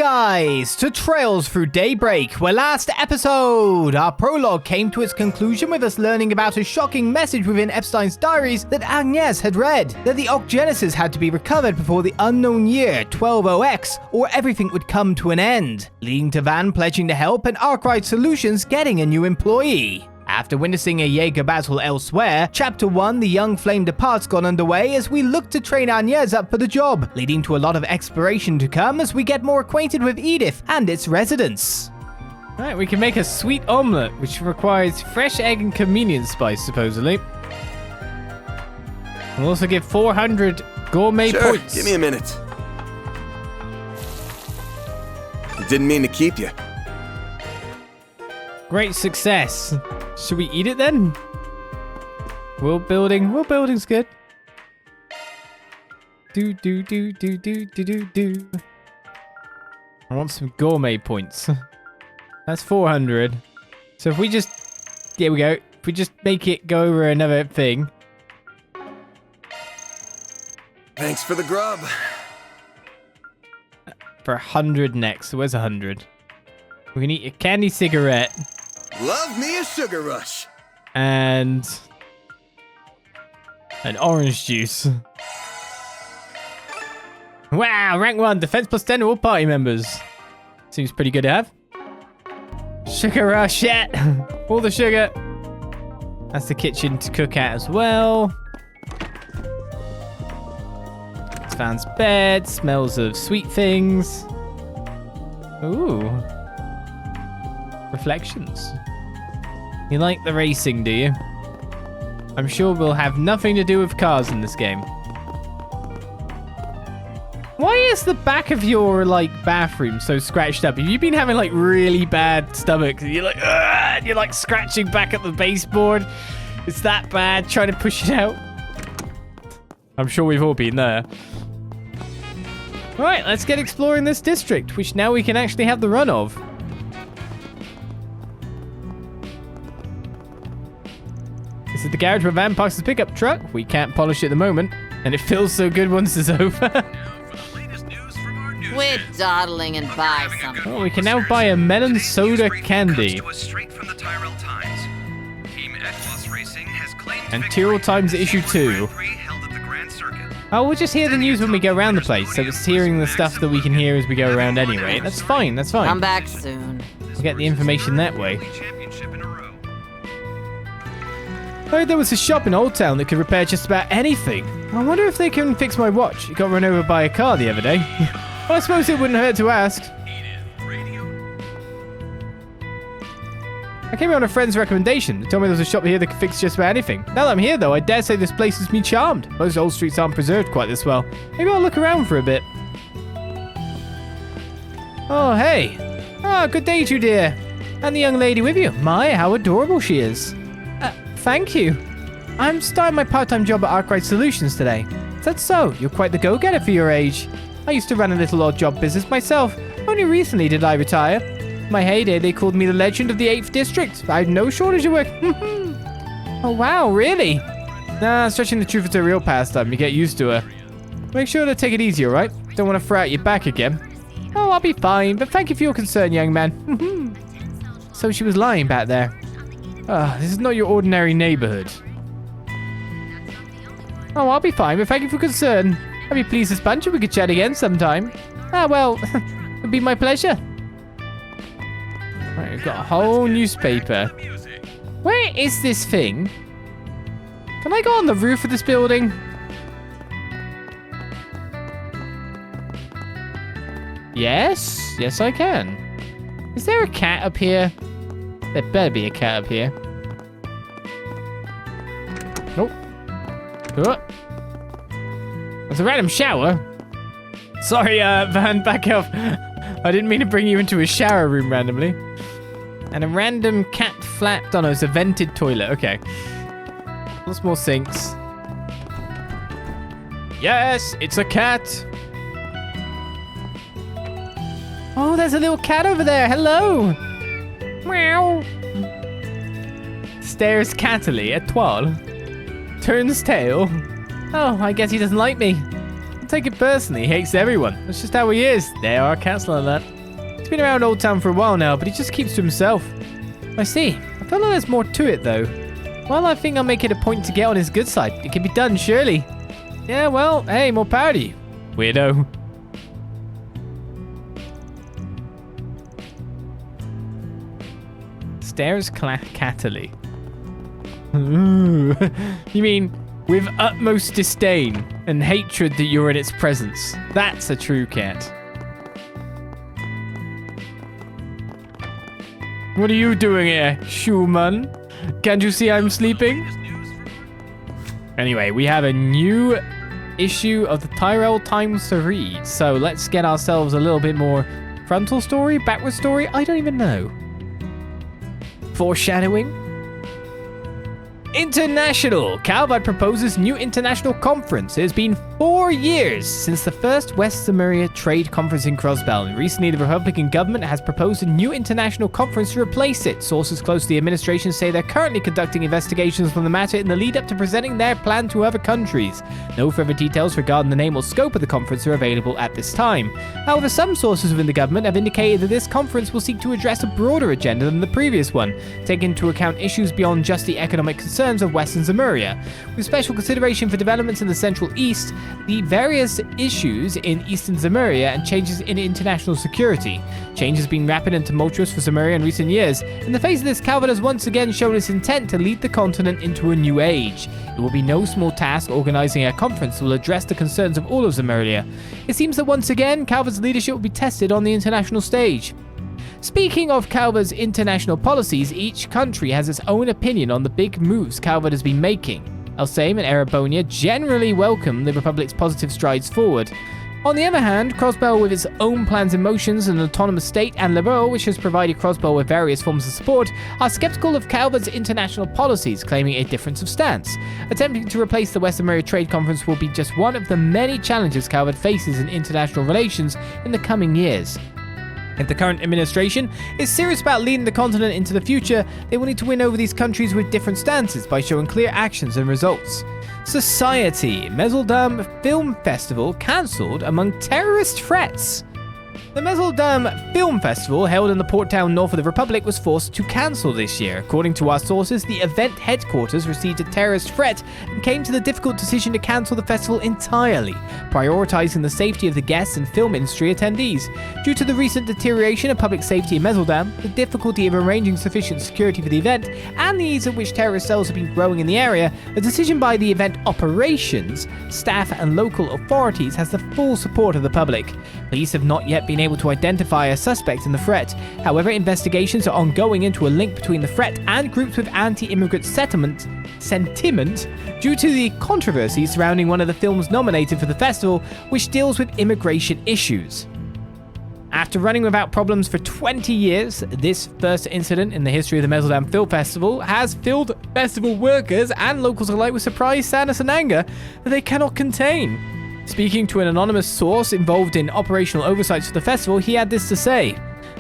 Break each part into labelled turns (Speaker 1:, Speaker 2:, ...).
Speaker 1: guys, to Trails Through Daybreak, where last episode, our prologue came to its conclusion with us learning about a shocking message within Epstein's diaries that Agnès had read, that the Oct-Geneses had to be recovered before the unknown year 120X, or everything would come to an end, leading to Van pledging to help and Arkride Solutions getting a new employee. After witnessing a Jaeger battle elsewhere, Chapter 1, The Young Flame Departs got underway as we look to train Agnès up for the job, leading to a lot of exploration to come as we get more acquainted with Edith and its residents.
Speaker 2: Right, we can make a sweet omelette, which requires fresh egg and chameleon spice, supposedly. We'll also get 400 gourmet points.
Speaker 3: Give me a minute. Didn't mean to keep you.
Speaker 2: Great success. Should we eat it then? World building's good. Do. I want some gourmet points. That's 400. So if we just, here we go. If we just make it go over another thing.
Speaker 3: Thanks for the grub.
Speaker 2: For 100 next. So where's 100? We can eat a candy cigarette.
Speaker 3: Love me a sugar rush.
Speaker 2: And an orange juice. Wow, rank 1, defense plus 10 to all party members. Seems pretty good to have. Sugar rush, yeah. All the sugar. That's the kitchen to cook at as well. It's Van's bed, smells of sweet things. Ooh. Reflections. You like the racing, do you? I'm sure we'll have nothing to do with cars in this game. Why is the back of your, bathroom so scratched up? Have you been having, really bad stomach? You're like, ugh, you're, scratching back at the baseboard. It's that bad, trying to push it out. I'm sure we've all been there. Right, let's get exploring this district, which now we can actually have the run of. This is the garage where Van parks his pickup truck. We can't polish it at the moment, and it feels so good once it's over.
Speaker 4: Quit dawdling and buy something.
Speaker 2: Oh, we can now buy a melon soda candy. And Tyrell Times issue 2. Oh, we'll just hear the news when we go around the place, so it's hearing the stuff that we can hear as we go around anyway. That's fine, that's fine.
Speaker 4: Come back soon.
Speaker 2: We'll get the information that way. I heard there was a shop in Old Town that could repair just about anything. I wonder if they can fix my watch. It got run over by a car the other day. Well, I suppose it wouldn't hurt to ask. I came here on a friend's recommendation. They told me there was a shop here that could fix just about anything. Now that I'm here, though, I dare say this place has been charmed. Most old streets aren't preserved quite this well. Maybe I'll look around for a bit. Oh, hey. Ah, good day to you, dear. And the young lady with you. My, how adorable she is. Thank you. I'm starting my part-time job at Arkride Solutions today. Is that so? You're quite the go-getter for your age. I used to run a little odd job business myself. Only recently did I retire. In my heyday, they called me the legend of the 8th district. I had no shortage of work. Oh, wow, really? Nah, stretching the truth is a real pastime. You get used to her. Make sure to take it easy, all right? Don't want to throw out your back again. Oh, I'll be fine, but thank you for your concern, young man. So she was lying back there. This is not your ordinary neighborhood. Oh, I'll be fine, but thank you for concern. I'd be pleased as punch if we could chat again sometime. Well, it'd be my pleasure. Right, we've got a whole newspaper. Where is this thing? Can I go on the roof of this building? Yes. Yes, I can. Is there a cat up here? There better be a cat up here. Nope. Oh. There's a random shower. Sorry, Van, back up. I didn't mean to bring you into a shower room randomly. And a random cat flapped on us. A vented toilet. Okay. Lots more sinks. Yes, it's a cat. Oh, there's a little cat over there. Hello. Meow. Stares cattily at Toile. Turns tail. Oh, I guess he doesn't like me. take it personally. He hates everyone. That's just how he is. There are cancel alert. He's been around Old Town for a while now, but he just keeps to himself. I see. I feel like there's more to it, though. Well, I think I'll make it a point to get on his good side. It can be done, surely. Yeah, well, hey, more power to you, weirdo. Stares catily. You mean with utmost disdain and hatred that you're in its presence. That's a true cat. What are you doing here, Schumann? Can't you see I'm sleeping? Anyway, we have a new issue of the Tyrell Times to read. So let's get ourselves a little bit more frontal story, backward story. I don't even know. Foreshadowing. International. Calvard proposes new international conference. It has been 4 years since the first West Zemuria Trade Conference in Crossbell, and recently the Republican government has proposed a new international conference to replace it. Sources close to the administration say they're currently conducting investigations on the matter in the lead up to presenting their plan to other countries. No further details regarding the name or scope of the conference are available at this time. However, some sources within the government have indicated that this conference will seek to address a broader agenda than the previous one, taking into account issues beyond just the economic concerns of Western Zemuria. With special consideration for developments in the Central East, the various issues in Eastern Zemuria, and changes in international security. Change has been rapid and tumultuous for Zemuria in recent years. In the face of this, Calvard has once again shown its intent to lead the continent into a new age. It will be no small task organizing a conference that will address the concerns of all of Zemuria. It seems that once again, Calvard's leadership will be tested on the international stage. Speaking of Calvard's international policies, each country has its own opinion on the big moves Calvard has been making. Elsame and Erebonia generally welcome the Republic's positive strides forward. On the other hand, Crossbell, with its own plans and motions, an autonomous state, and Liberal, which has provided Crossbell with various forms of support, are skeptical of Calvard's international policies, claiming a difference of stance. Attempting to replace the West Zemuria Trade Conference will be just one of the many challenges Calvard faces in international relations in the coming years. If the current administration is serious about leading the continent into the future, they will need to win over these countries with different stances by showing clear actions and results. Society. Meseldam Film Festival cancelled among terrorist threats. The Meseldam Film Festival, held in the port town north of the Republic, was forced to cancel this year. According to our sources, the event headquarters received a terrorist threat and came to the difficult decision to cancel the festival entirely, prioritizing the safety of the guests and film industry attendees. Due to the recent deterioration of public safety in Meseldam, the difficulty of arranging sufficient security for the event, and the ease at which terrorist cells have been growing in the area, a decision by the event operations, staff, and local authorities has the full support of the public. Police have not yet been able to identify a suspect in the threat. However, investigations are ongoing into a link between the threat and groups with anti-immigrant sentiment due to the controversy surrounding one of the films nominated for the festival, which deals with immigration issues. After running without problems for 20 years, this first incident in the history of the Meseldam Film Festival has filled festival workers and locals alike with surprise, sadness, and anger that they cannot contain. Speaking to an anonymous source involved in operational oversights for the festival, he had this to say: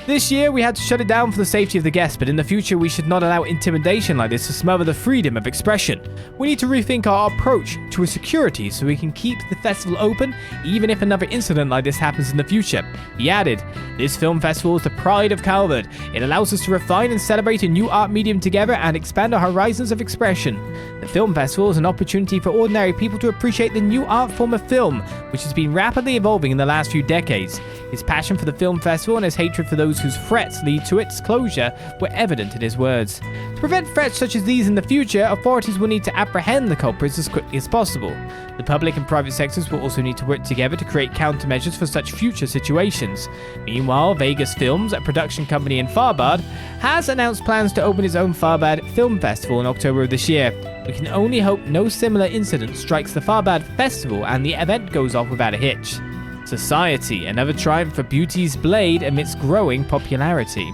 Speaker 2: "This year we had to shut it down for the safety of the guests, but in the future we should not allow intimidation like this to smother the freedom of expression. We need to rethink our approach to security so we can keep the festival open even if another incident like this happens in the future." He added, "This film festival is the pride of Calvard. It allows us to refine and celebrate a new art medium together and expand our horizons of expression. The film festival is an opportunity for ordinary people to appreciate the new art form of film, which has been rapidly evolving in the last few decades. His passion for the film festival and his hatred for those whose threats lead to its closure were evident in his words. To prevent threats such as these in the future, authorities will need to apprehend the culprits as quickly as possible. The public and private sectors will also need to work together to create countermeasures for such future situations." Meanwhile, Vegas Films, a production company in Farbad, has announced plans to open its own Farbad Film Festival in October of this year. We can only hope no similar incident strikes the Farbad Festival and the event goes off without a hitch. Society. Another triumph for Beauty's Blade amidst growing popularity.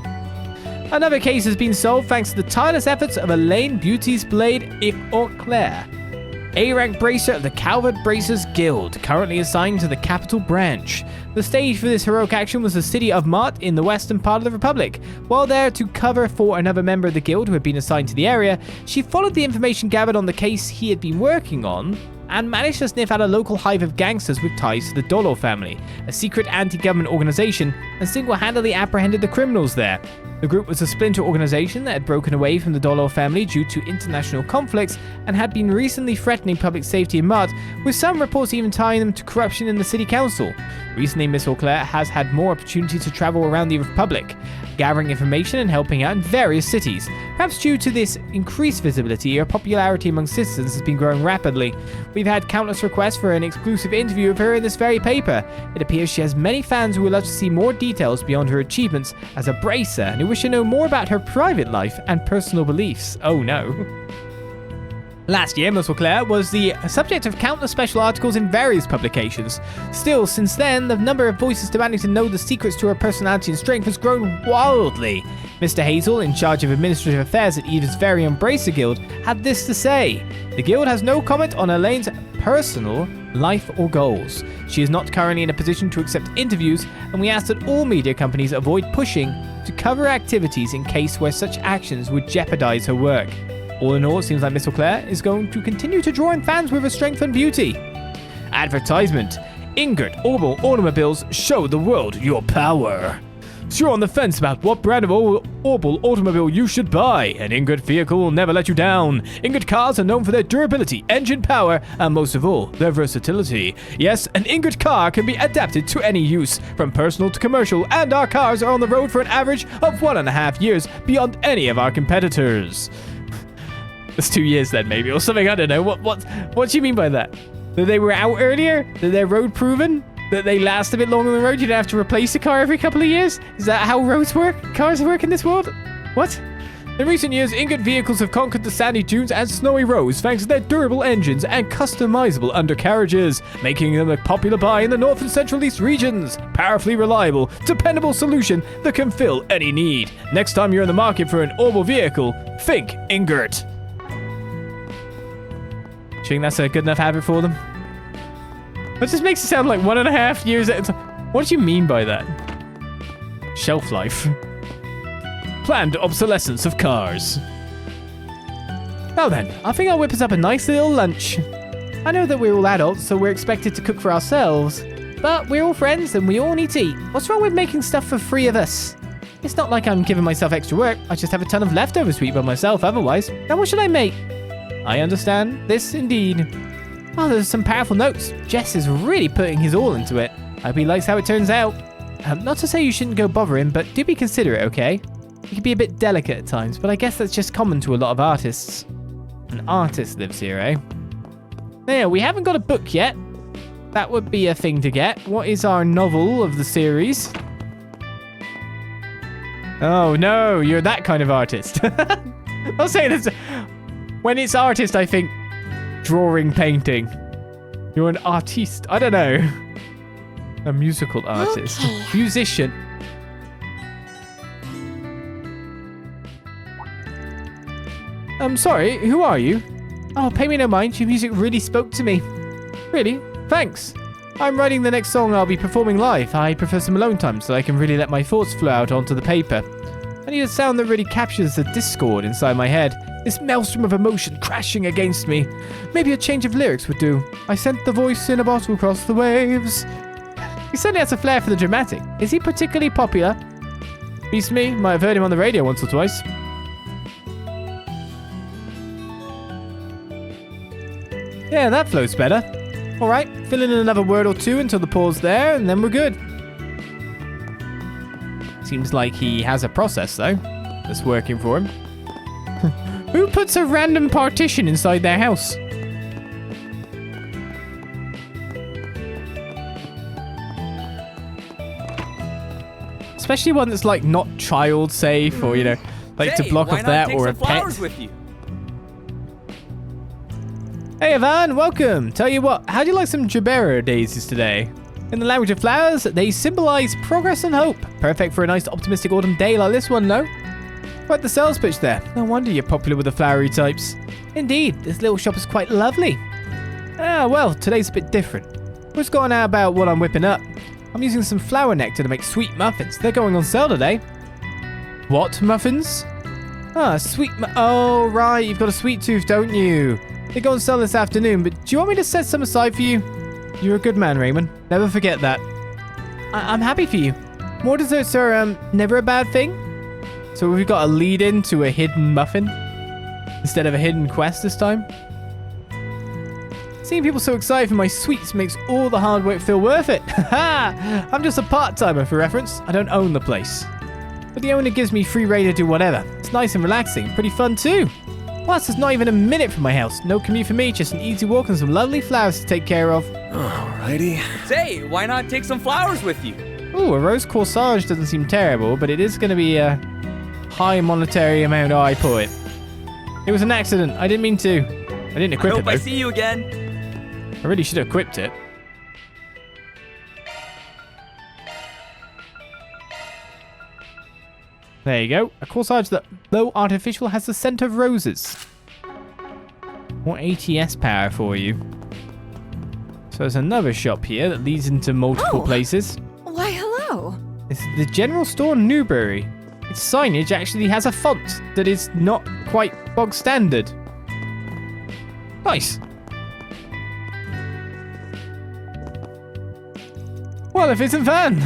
Speaker 2: Another case has been solved thanks to the tireless efforts of Elaine Beauty's Blade Claire, A-rank bracer of the Calvard Bracers Guild, currently assigned to the Capital Branch. The stage for this heroic action was the city of Mart in the western part of the Republic. While there to cover for another member of the guild who had been assigned to the area, she followed the information gathered on the case he had been working on and managed to sniff out a local hive of gangsters with ties to the Dolo family, a secret anti-government organization, and single-handedly apprehended the criminals there. The group was a splinter organization that had broken away from the Dolo family due to international conflicts and had been recently threatening public safety in Mud, with some reports even tying them to corruption in the city council. Recently, Miss Auclair has had more opportunity to travel around the Republic, gathering information and helping out in various cities. Perhaps due to this increased visibility, her popularity among citizens has been growing rapidly. We've had countless requests for an exclusive interview of her in this very paper. It appears she has many fans who would love to see more details beyond her achievements as a bracer and who wish to know more about her private life and personal beliefs. Oh no. Last year, Miss Auclair was the subject of countless special articles in various publications. Still, since then, the number of voices demanding to know the secrets to her personality and strength has grown wildly. Mr. Hazel, in charge of administrative affairs at Edith's very own Bracer Guild, had this to say. The guild has no comment on Elaine's personal life or goals. She is not currently in a position to accept interviews, and we ask that all media companies avoid pushing to cover activities in case where such actions would jeopardize her work. All in all, it seems like Miss Auclair is going to continue to draw in fans with her strength and beauty. Advertisement. Ingot Orbital Automobiles, show the world your power. So you're on the fence about what brand of Orbital automobile you should buy. An Ingot vehicle will never let you down. Ingot cars are known for their durability, engine power, and most of all, their versatility. Yes, an Ingot car can be adapted to any use, from personal to commercial, and our cars are on the road for an average of 1.5 years beyond any of our competitors. That's 2 years then, maybe, or something. I don't know. What do you mean by that? That they were out earlier? That they're road proven? That they last a bit longer on the road? You don't have to replace a car every couple of years? Is that how roads work? Cars work in this world? What? In recent years, Ingot vehicles have conquered the sandy dunes and snowy roads thanks to their durable engines and customizable undercarriages, making them a popular buy in the North and Central East regions. Powerfully reliable, dependable solution that can fill any need. Next time you're in the market for an Orbital vehicle, think Ingot. Do you think that's a good enough habit for them? That just makes it sound like 1.5 years at a time. What do you mean by that? Shelf life. Planned obsolescence of cars. Now then, I think I'll whip us up a nice little lunch. I know that we're all adults, so we're expected to cook for ourselves. But we're all friends and we all need to eat. What's wrong with making stuff for 3 of us? It's not like I'm giving myself extra work. I just have a ton of leftovers to eat by myself otherwise. Now what should I make? I understand this indeed. Oh, there's some powerful notes. Jess is really putting his all into it. I hope he likes how it turns out. Not to say you shouldn't go bother him, but do be considerate, okay? He can be a bit delicate at times, but I guess that's just common to a lot of artists. An artist lives here, eh? Now, we haven't got a book yet. That would be a thing to get. What is our novel of the series? Oh no, you're that kind of artist. I'll say this. When it's artist, I think drawing, painting. You're an artiste. I don't know. A musical artist. Okay. Musician. I'm sorry, who are you? Oh, pay me no mind. Your music really spoke to me. Really? Thanks. I'm writing the next song I'll be performing live. I prefer some alone time so I can really let my thoughts flow out onto the paper. I need a sound that really captures the discord inside my head. This maelstrom of emotion crashing against me. Maybe a change of lyrics would do. I sent the voice in a bottle across the waves. He certainly has a flair for the dramatic. Is he particularly popular? Beats me. Might have heard him on the radio once or twice. Yeah, that flows better. Alright, fill in another word or two until the pause there, and then we're good. Seems like he has a process, though, that's working for him. Who puts a random partition inside their house? Especially one that's, like, not child safe, or, you know, like to block off that, or a pet.
Speaker 5: With you?
Speaker 2: Hey, Ivan, welcome. Tell you what, how do you like some Jabera daisies today? In the language of flowers, they symbolize progress and hope. Perfect for a nice optimistic autumn day like this one, no? Quite the sales pitch there. No wonder you're popular with the flowery types. Indeed, this little shop is quite lovely. Ah, well, today's a bit different. What's going on about what I'm whipping up? I'm using some flower nectar to make sweet muffins. They're going on sale today. What muffins? Ah, sweet. Oh, right. You've got a sweet tooth, don't you? They go on sale this afternoon, but do you want me to set some aside for you? You're a good man, Raymond. Never forget that. I'm happy for you. More desserts are never a bad thing. So we've got a lead in to a hidden muffin instead of a hidden quest this time. Seeing people so excited for my sweets makes all the hard work feel worth it. Haha! I'm just a part-timer for reference. I don't own the place. But the owner gives me free reign to do whatever. It's nice and relaxing. Pretty fun too. Plus, it's not even a minute from my house. No commute for me, just an easy walk and some lovely flowers to take care of.
Speaker 3: Alrighty.
Speaker 5: Say, why not take some flowers with you?
Speaker 2: Ooh, a rose corsage doesn't seem terrible, but it is going to be a high monetary amount. Oh, I put it. It was an accident. I didn't mean to. I didn't equip it,
Speaker 5: Hope
Speaker 2: though.
Speaker 5: I see you again.
Speaker 2: I really should have equipped it. There you go. A corsage that, though artificial, has the scent of roses. More ATS power for you. So there's another shop here that leads into multiple places.
Speaker 6: Why, hello.
Speaker 2: It's the general store in Newbury. Its signage actually has a font that is not quite bog standard. Nice. Well, if isn't fun.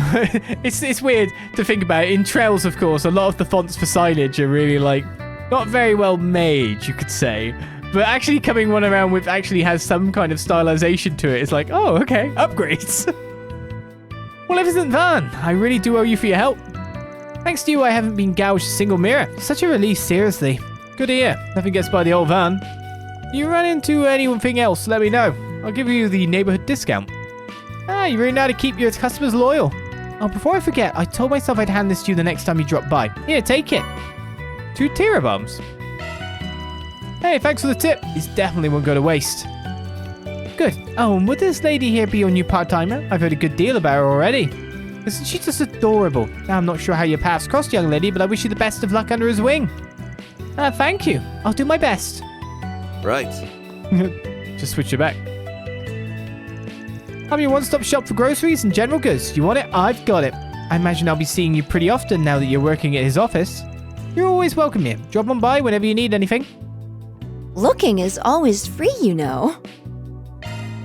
Speaker 2: it's weird to think about. In Trails, of course, a lot of the fonts for signage are really like not very well made, you could say. But actually coming one around with actually has some kind of stylization to it. It's like, oh, okay, upgrades. Well, if isn't fun. I really do owe you for your help. Thanks to you, I haven't been gouged a single mirror. Such a relief, seriously. Good to hear. Nothing gets by the old van. You run into anything else, let me know. I'll give you the neighborhood discount. Ah, you really know how to keep your customers loyal. Oh, before I forget, I told myself I'd hand this to you the next time you drop by. Here, take it. 2 Tira bombs. Hey, thanks for the tip. These definitely won't go to waste. Good. Oh, and would this lady here be your new part-timer? I've heard a good deal about her already. Isn't she just adorable? Now, I'm not sure how your paths crossed, young lady, but I wish you the best of luck under his wing. Thank you. I'll do my best.
Speaker 3: Right.
Speaker 2: Just switch it back. I'm your one-stop shop for groceries and general goods. You want it? I've got it. I imagine I'll be seeing you pretty often now that you're working at his office. You're always welcome here. Drop on by whenever you need anything.
Speaker 6: Looking is always free, you know.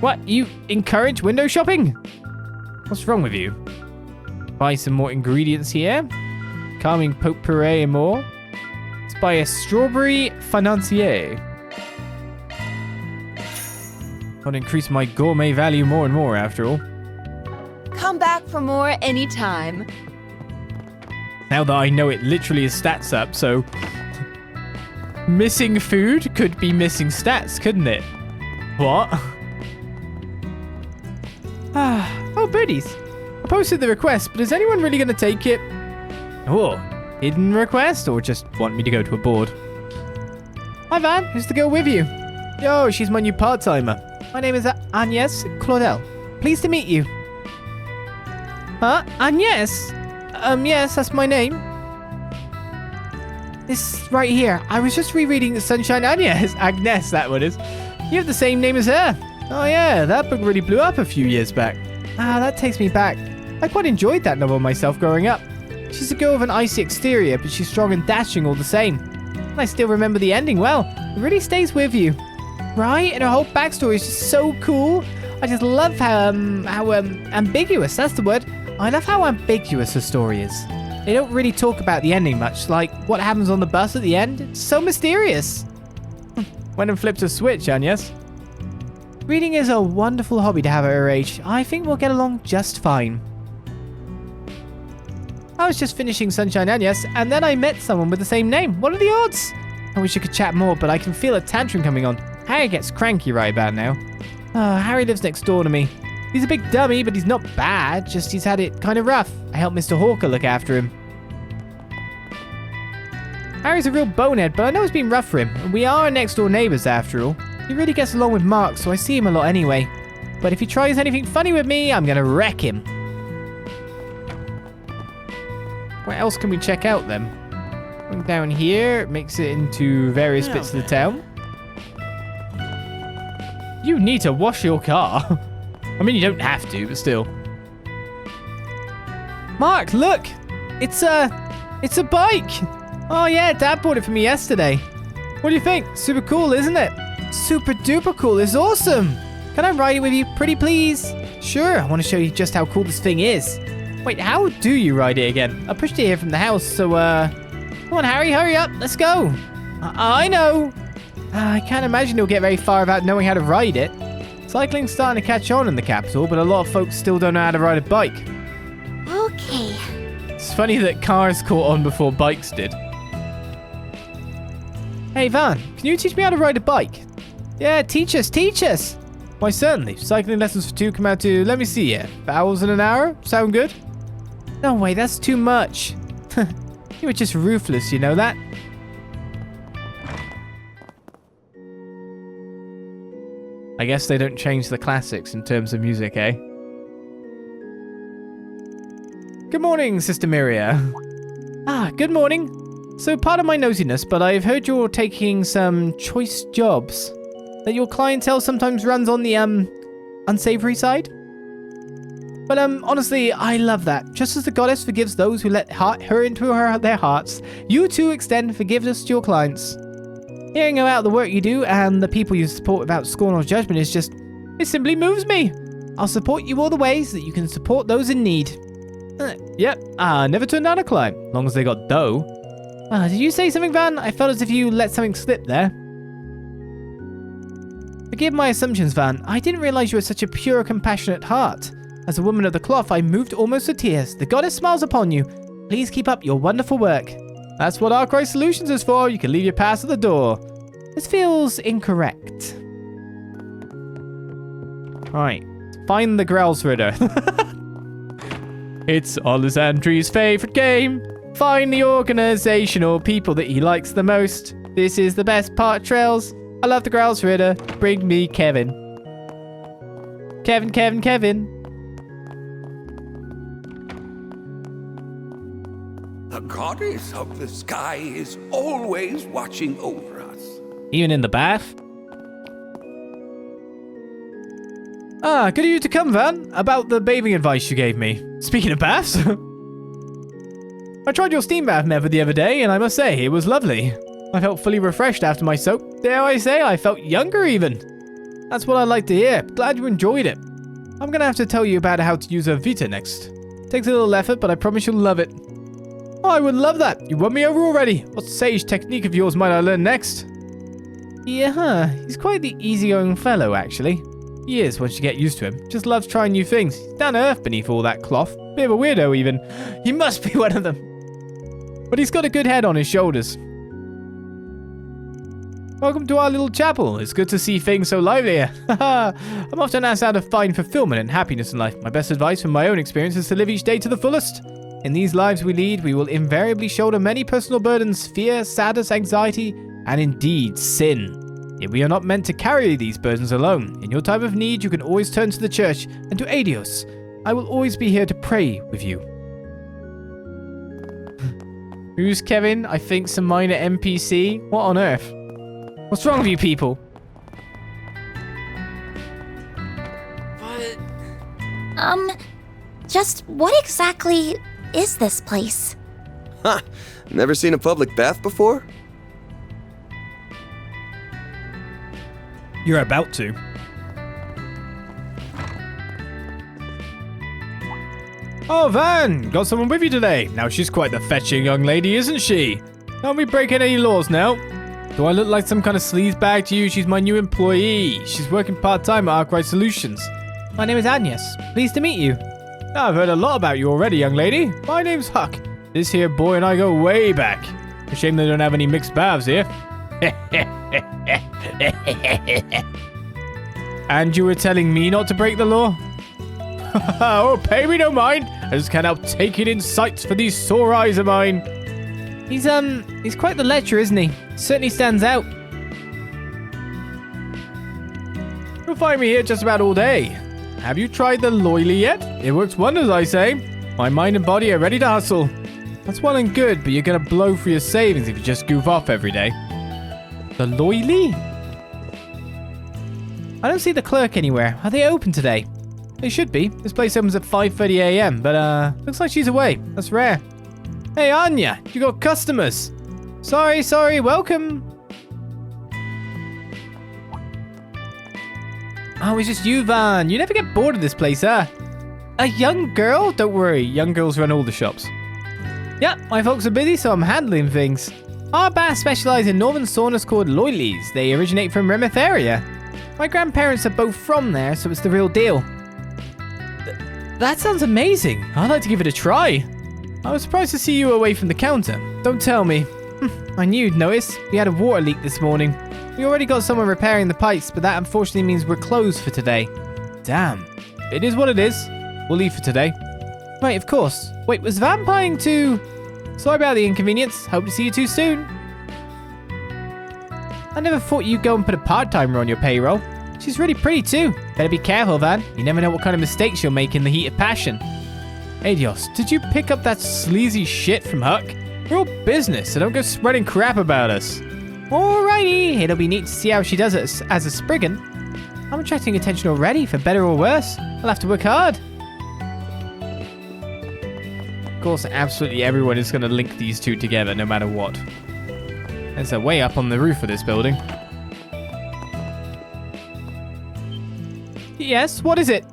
Speaker 2: What? You encourage window shopping? What's wrong with you? Buy some more ingredients here. Calming potpourri and more. Let's buy a strawberry financier. I'll increase my gourmet value more and more, after all.
Speaker 6: Come back for more anytime.
Speaker 2: Now that I know it literally is stats up, so... missing food could be missing stats, couldn't it? What? Oh, birdies. I posted the request, but is anyone really going to take it? Oh, hidden request, or just want me to go to a board? Hi, Van. Who's the girl with you? Yo, she's my new part-timer. My name is Agnès Claudel. Pleased to meet you. Huh? Agnès? Yes, that's my name. This right here. I was just rereading the Sunshine Agnès, that one is. You have the same name as her. Oh yeah, that book really blew up a few years back. Ah, that takes me back. I quite enjoyed that novel myself growing up. She's a girl with an icy exterior, but she's strong and dashing all the same. And I still remember the ending well. It really stays with you. Right? And her whole backstory is just so cool. I just love how ambiguous, that's the word. I love how ambiguous her story is. They don't really talk about the ending much, like what happens on the bus at the end. It's so mysterious. Went and flipped a switch, Agnès. Reading is a wonderful hobby to have at her age. I think we'll get along just fine. I was just finishing Sunshine Agnès, and then I met someone with the same name. What are the odds? I wish I could chat more, but I can feel a tantrum coming on. Harry gets cranky right about now. Harry lives next door to me. He's a big dummy, but he's not bad, just he's had it kind of rough. I helped Mr. Hawker look after him. Harry's a real bonehead, but I know it's been rough for him. And we are next door neighbours after all. He really gets along with Mark, so I see him a lot anyway. But if he tries anything funny with me, I'm gonna wreck him. What else can we check out then? Going down here, it makes it into various bits of the town. You need to wash your car. I mean, you don't have to, but still. Mark, look! It's a bike! Oh yeah, Dad bought it for me yesterday. What do you think? Super cool, isn't it? Super duper cool. It's awesome. Can I ride it with you, pretty please? Sure, I want to show you just how cool this thing is. Wait, how do you ride it again? I pushed it here from the house, so come on, Harry, hurry up. Let's go. I know. I can't imagine you'll get very far without knowing how to ride it. Cycling's starting to catch on in the capital, but a lot of folks still don't know how to ride a bike.
Speaker 6: Okay.
Speaker 2: It's funny that cars caught on before bikes did. Hey, Van, can you teach me how to ride a bike? Yeah, teach us, teach us. Why, certainly. Cycling lessons for 2 come out to, let me see here, hours in an hour? Sound good? No way, that's too much. You were just ruthless, you know that? I guess they don't change the classics in terms of music, eh? Good morning, Sister Miria. Ah, good morning. So, pardon my nosiness, but I've heard you're taking some choice jobs. That your clientele sometimes runs on the, unsavory side? But, honestly, I love that. Just as the goddess forgives those who let her into their hearts, you too extend forgiveness to your clients. Hearing about the work you do and the people you support without scorn or judgment is just... it simply moves me. I'll support you all the ways that you can support those in need. Yep, never turned down a client, as long as they got dough. Did you say something, Van? I felt as if you let something slip there. Forgive my assumptions, Van. I didn't realize you had such a pure, compassionate heart. As a woman of the cloth, I moved almost to tears. The goddess smiles upon you. Please keep up your wonderful work. That's what Arkride Solutions is for. You can leave your pass at the door. This feels incorrect. Right. Find the Growlsritter. It's Olizandri's favorite game. Find the organization or people that he likes the most. This is the best part, Trails. I love the Growlsritter. Bring me Kevin. Kevin, Kevin, Kevin.
Speaker 7: The goddess of the sky is always watching over us.
Speaker 2: Even in the bath? Good of you to come, Van. About the bathing advice you gave me. Speaking of baths, I tried your steam bath method the other day, and I must say, it was lovely. I felt fully refreshed after my soak. Dare I say, I felt younger even. That's what I like to hear. Glad you enjoyed it. I'm gonna have to tell you about how to use a Vita next. Takes a little effort, but I promise you'll love it. Oh, I would love that. You won me over already. What sage technique of yours might I learn next? Yeah, he's quite the easygoing fellow, actually. He is, once you get used to him. Just loves trying new things. He's down to earth beneath all that cloth. Bit of a weirdo, even. He must be one of them. But he's got a good head on his shoulders. Welcome to our little chapel. It's good to see things so lively here. I'm often asked how to find fulfillment and happiness in life. My best advice from my own experience is to live each day to the fullest. In these lives we lead, we will invariably shoulder many personal burdens, fear, sadness, anxiety, and indeed, sin. Yet we are not meant to carry these burdens alone. In your time of need, you can always turn to the church and to Adios. I will always be here to pray with you. Who's Kevin? I think some minor NPC. What on earth? What's wrong with you people?
Speaker 6: Just what exactly is this place?
Speaker 3: Huh. Never seen a public bath before?
Speaker 2: You're about to. Oh, Van! Got someone with you today. Now she's quite the fetching young lady, isn't she? Don't be breaking any laws now. Do I look like some kind of sleazebag to you? She's my new employee. She's working part-time at Arkride Solutions. My name is Agnès. Pleased to meet you. I've heard a lot about you already, young lady. My name's Huck. This here boy and I go way back. A shame they don't have any mixed baths here. And you were telling me not to break the law? Oh, pay me no mind. I just can't help taking in sights for these sore eyes of mine. He's quite the lecturer, isn't he? Certainly stands out. You'll find me here just about all day. Have you tried the loily yet? It works wonders, I say. My mind and body are ready to hustle. That's well and good, but you're gonna blow for your savings if you just goof off every day. The loily? I don't see the clerk anywhere. Are they open today? They should be. This place opens at 5:30 a.m., but looks like she's away. That's rare. Hey, Anya, you got customers. Sorry, welcome. Oh, it's just you, Van. You never get bored of this place, huh? A young girl? Don't worry, young girls run all the shops. Yep, my folks are busy, so I'm handling things. Our baths specialize in northern saunas called Loylies. They originate from Remeth area. My grandparents are both from there, so it's the real deal. That sounds amazing. I'd like to give it a try. I was surprised to see you away from the counter. Don't tell me. I knew you'd notice. We had a water leak this morning. We already got someone repairing the pipes, but that unfortunately means we're closed for today. Damn. It is what it is. We'll leave for today. Right, of course. Wait, was Vampying too? Sorry about the inconvenience. Hope to see you too soon. I never thought you'd go and put a part-timer on your payroll. She's really pretty too. Better be careful, Van. You never know what kind of mistakes you'll make in the heat of passion. Adios, did you pick up that sleazy shit from Huck? We're all business, so don't go spreading crap about us. Alrighty, it'll be neat to see how she does it as a Spriggan. I'm attracting attention already, for better or worse. I'll have to work hard. Of course, absolutely everyone is going to link these two together, no matter what. There's a way up on the roof of this building. Yes, what is it?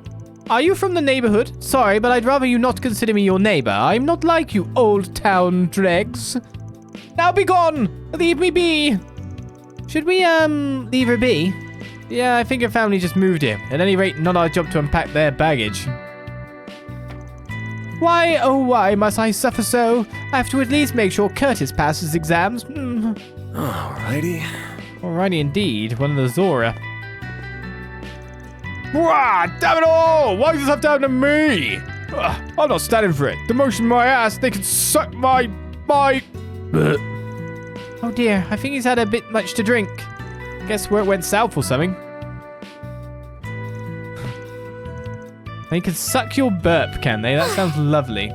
Speaker 2: Are you from the neighborhood? Sorry, but I'd rather you not consider me your neighbor. I'm not like you old town dregs. Now be gone! Leave me be! Should we, leave her be? Yeah, I think her family just moved here. At any rate, not our job to unpack their baggage. Why, oh why must I suffer so? I have to at least make sure Curtis passes exams.
Speaker 3: Alrighty.
Speaker 2: Alrighty indeed, one of the Zora. Wah, damn it all! Why does this have to happen to me? I'm not standing for it. Demotion my ass, they can suck my... Oh dear, I think he's had a bit much to drink. Guess where it went south or something. They can suck your burp, can they? That sounds lovely.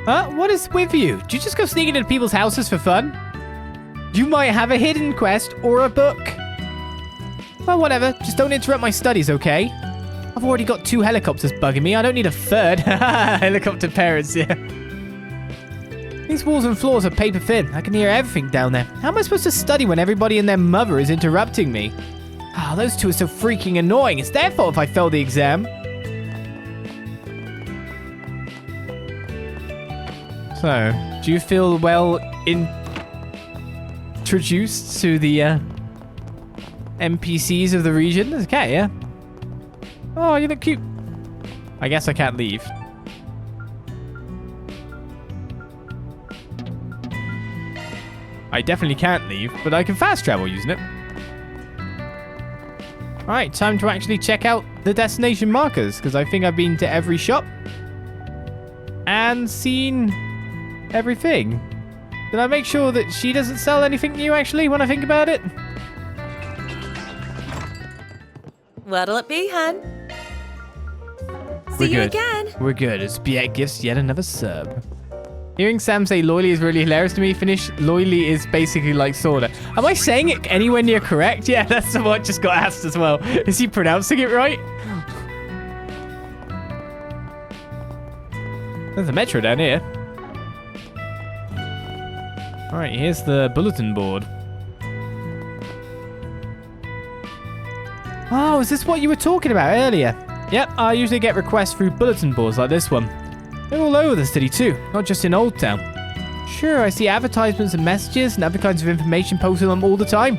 Speaker 2: Huh? What is with you? Do you just go sneaking into people's houses for fun? You might have a hidden quest or a book. Well, whatever. Just don't interrupt my studies, okay? I've already got 2 helicopters bugging me. I don't need a 3rd. Helicopter parents, yeah. These walls and floors are paper thin. I can hear everything down there. How am I supposed to study when everybody and their mother is interrupting me? Ah, those 2 are so freaking annoying. It's their fault if I fail the exam. So, do you feel well introduced to the NPCs of the region? Okay, yeah. Oh, you look cute. I guess I can't leave. I definitely can't leave, but I can fast travel using it. Alright, time to actually check out the destination markers, because I think I've been to every shop and seen everything. Did I make sure that she doesn't sell anything new, actually, when I think about it?
Speaker 8: What'll it be, hun? See you again.
Speaker 2: We're good. It's Biet gifts yet another sub. Hearing Sam say Loyly is really hilarious to me. Finish Loyly is basically like soda. Am I saying it anywhere near correct? Yeah, that's what just got asked as well. Is he pronouncing it right? There's a metro down here. Alright, here's the bulletin board. Oh, is this what you were talking about earlier? Yep, I usually get requests through bulletin boards like this one. They're all over the city too, not just in Old Town. Sure, I see advertisements and messages and other kinds of information posted on them all the time.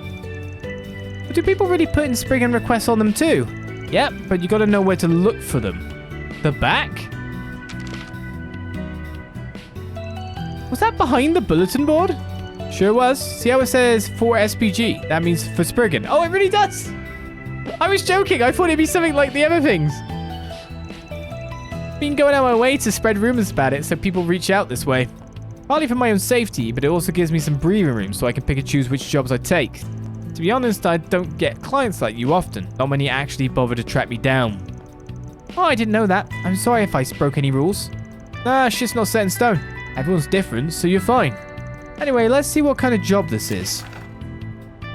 Speaker 2: But do people really put in Spriggan requests on them too? Yep, but you gotta know where to look for them. The back? Was that behind the bulletin board? Sure was. See how it says for SPG? That means for Spriggan. Oh, it really does! I was joking. I thought it'd be something like the other things. Been going out of my way to spread rumors about it so people reach out this way. Partly for my own safety, but it also gives me some breathing room so I can pick and choose which jobs I take. To be honest, I don't get clients like you often. Not many actually bother to track me down. Oh, I didn't know that. I'm sorry if I broke any rules. Nah, shit's not set in stone. Everyone's different, so you're fine. Anyway, let's see what kind of job this is.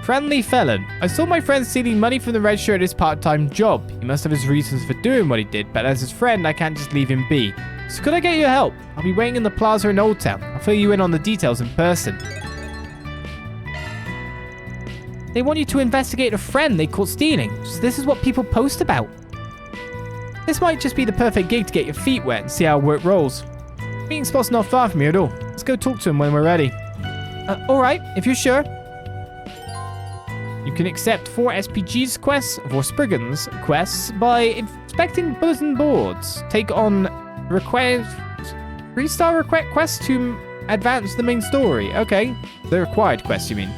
Speaker 2: Friendly felon. I saw my friend stealing money from the register at his part-time job. He must have his reasons for doing what he did, but as his friend, I can't just leave him be. So could I get your help? I'll be waiting in the plaza in Old Town. I'll fill you in on the details in person. They want you to investigate a friend they caught stealing. So this is what people post about. This might just be the perfect gig to get your feet wet and see how work rolls. Meeting spot's not far from here at all. Let's go talk to him when we're ready. Alright, if you're sure. You can accept 4 SPG's quests or Spriggan's quests by inspecting bulletin boards. Take on restart requests to advance the main story. Okay, the required quests, you mean?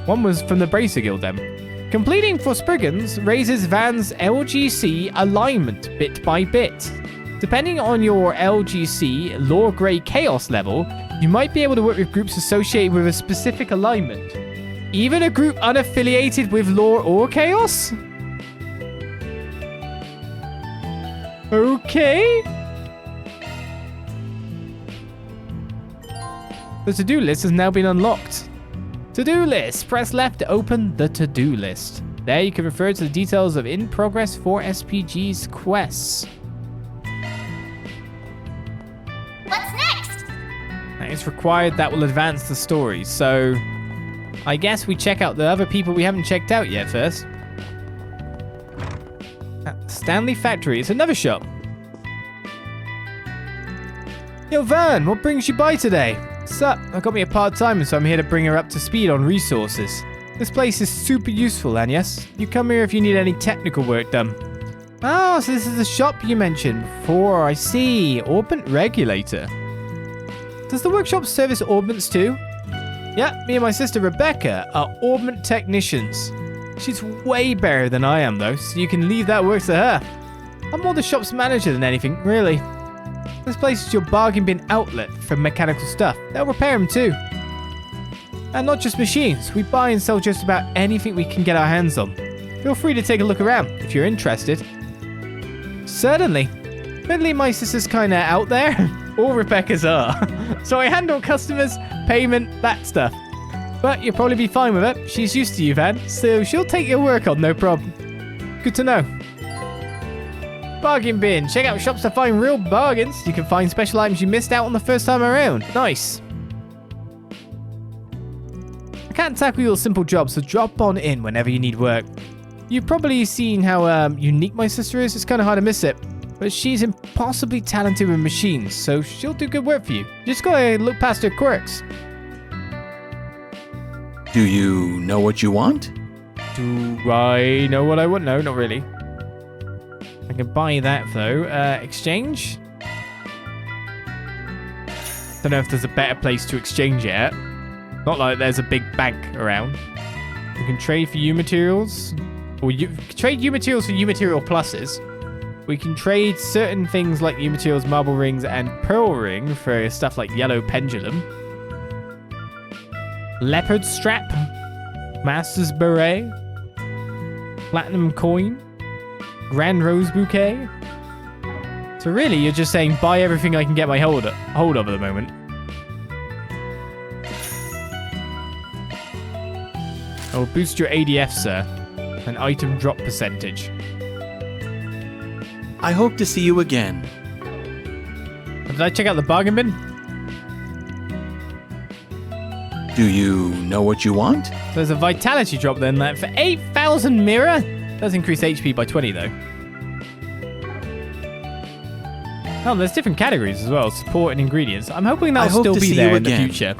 Speaker 2: One was from the Bracer Guild then. Completing 4 Spriggan's raises Van's LGC alignment bit by bit. Depending on your LGC Lore Grey Chaos level, you might be able to work with groups associated with a specific alignment. Even a group unaffiliated with Lore or Chaos? Okay. The to-do list has now been unlocked. To-do list. Press left to open the to-do list. There you can refer to the details of in-progress 4 SPG's quests.
Speaker 9: What's next?
Speaker 2: That is required. That will advance the story. So I guess we check out the other people we haven't checked out yet first. Stanley Factory. It's another shop. Yo, Vern, what brings you by today? Sup, I got me a part-timer, so I'm here to bring her up to speed on resources. This place is super useful, Agnès. You come here if you need any technical work done. Oh, so this is the shop you mentioned before. I see. Orbment Regulator. Does the workshop service orbments too? Yeah, me and my sister Rebecca are orbment technicians. She's way better than I am though, so you can leave that work to her. I'm more the shop's manager than anything, really. This place is your bargain bin outlet for mechanical stuff. They'll repair them too. And not just machines, we buy and sell just about anything we can get our hands on. Feel free to take a look around if you're interested. Certainly. Admittedly, my sister's kinda out there. All Rebecca's are. So I handle customers, payment, that stuff. But you'll probably be fine with it. She's used to you, Van, so she'll take your work on, no problem. Good to know. Bargain bin. Check out shops to find real bargains. You can find special items you missed out on the first time around. Nice. I can't tackle your simple jobs, so drop on in whenever you need work. You've probably seen how unique my sister is. It's kind of hard to miss it. But she's impossibly talented with machines, so she'll do good work for you. You just gotta look past her quirks.
Speaker 3: Do you know what you want?
Speaker 2: Do I know what I want? No, not really. I can buy that though. Exchange? Don't know if there's a better place to exchange it at. Not like there's a big bank around. We can trade for U materials. Or trade U materials for U material pluses. We can trade certain things like U materials, marble rings, and pearl ring for stuff like yellow pendulum. Leopard strap. Master's beret. Platinum coin. Grand rose bouquet. So really, you're just saying buy everything I can get my hold of at the moment. I will boost your ADF, sir. An item drop percentage.
Speaker 3: I hope to see you again.
Speaker 2: Did I check out the bargain bin?
Speaker 3: Do you know what you want?
Speaker 2: So there's a vitality drop then, like for 8,000 mirror. Does increase HP by 20 though. Oh, there's different categories as well. Support and ingredients. I'm hoping that'll still be there in the future.